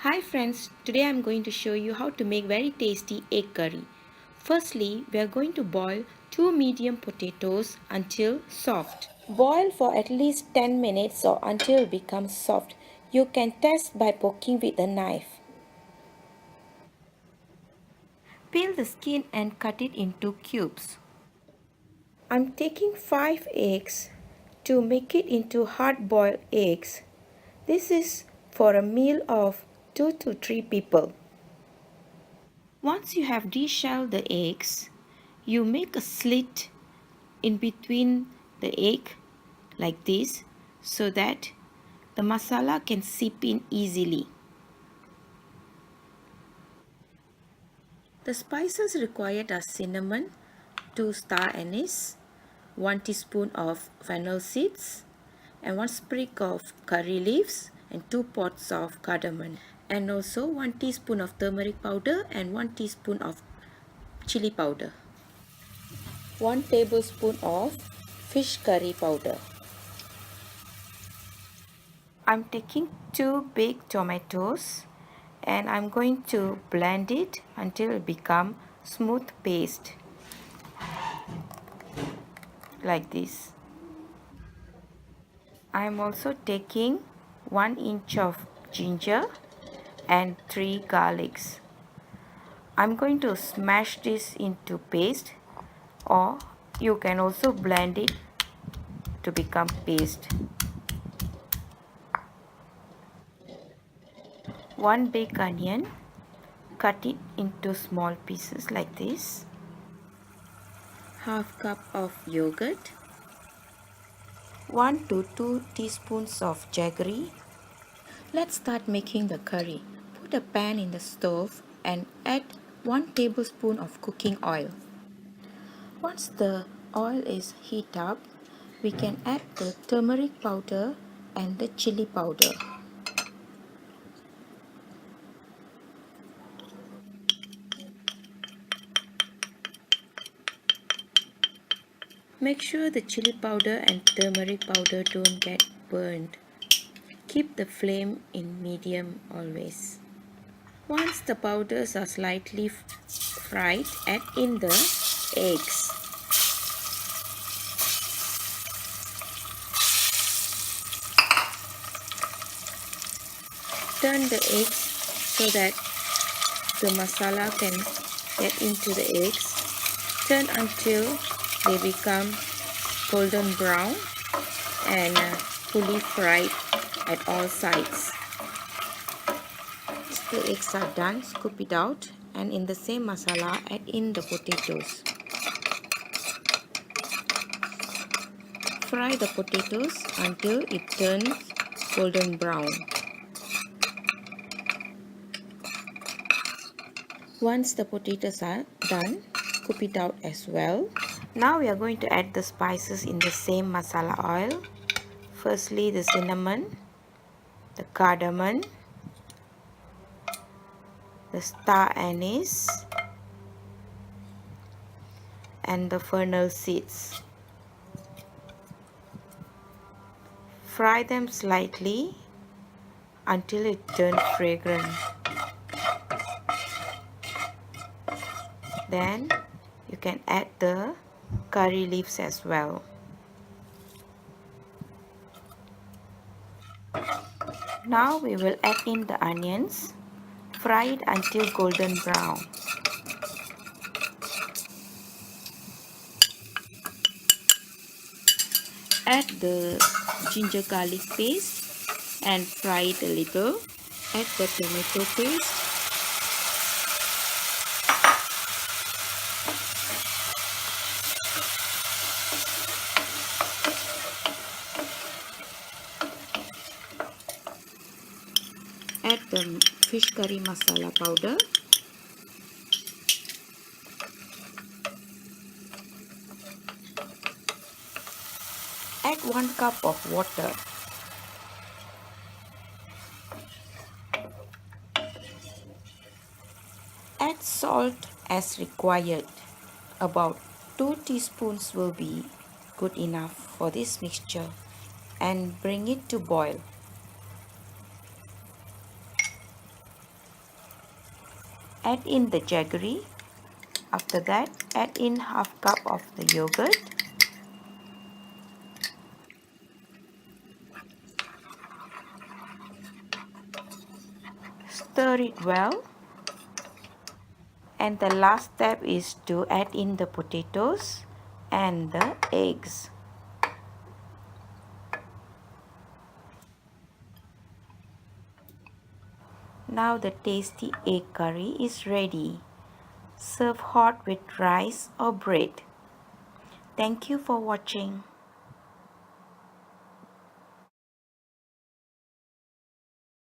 Hi friends, today I'm going to show you how to make very tasty egg curry. Firstly, we are going to boil 2 medium potatoes until soft. Boil for at least 10 minutes or until it becomes soft. You can test by poking with a knife. Peel the skin and cut it into cubes. I'm taking 5 eggs to make it into hard-boiled eggs. This is for a meal of 2 to 3 people. Once you have deshelled the eggs, you make a slit in between the egg like this so that the masala can seep in easily. The spices required are cinnamon, 2 star anise, 1 teaspoon of fennel seeds, and 1 sprig of curry leaves, and 2 pods of cardamom, and also 1 teaspoon of turmeric powder and 1 teaspoon of chili powder. 1 tablespoon of fish curry powder. I'm taking 2 big tomatoes and I'm going to blend it until it becomes smooth paste like this. I'm also taking 1 inch of ginger and 3 garlics. I'm going to smash this into paste, or you can also blend it to become paste. 1 big onion, cut it into small pieces like this. Half cup of yogurt, 1 to 2 teaspoons of jaggery. Let's start making the curry. Put a pan in the stove and add 1 tablespoon of cooking oil. Once the oil is heat up, we can add the turmeric powder and the chili powder. Make sure the chili powder and turmeric powder don't get burned. Keep the flame in medium always. Once the powders are slightly fried, add in the eggs. Turn the eggs so that the masala can get into the eggs. Turn until they become golden brown and fully fried at all sides. Once the eggs are done, scoop it out and in the same masala add in the potatoes. Fry the potatoes until it turns golden brown. Once the potatoes are done, scoop it out as well. Now we are going to add the spices in the same masala oil. Firstly, the cinnamon, the cardamom, the star anise, and the fennel seeds. Fry them slightly until it turns fragrant. Then you can add the curry leaves as well. Now we will add in the onions. Fry it until golden brown. Add the ginger garlic paste and fry it a little. Add the tomato paste. Add the fish curry masala powder. Add 1 cup of water. Add salt as required. About 2 teaspoons will be good enough for this mixture and bring it to boil. Add in the jaggery. After that, add in half cup of the yogurt. Stir it well. And the last step is to add in the potatoes and the eggs. Now the tasty egg curry is ready. Serve hot with rice or bread. Thank you for watching.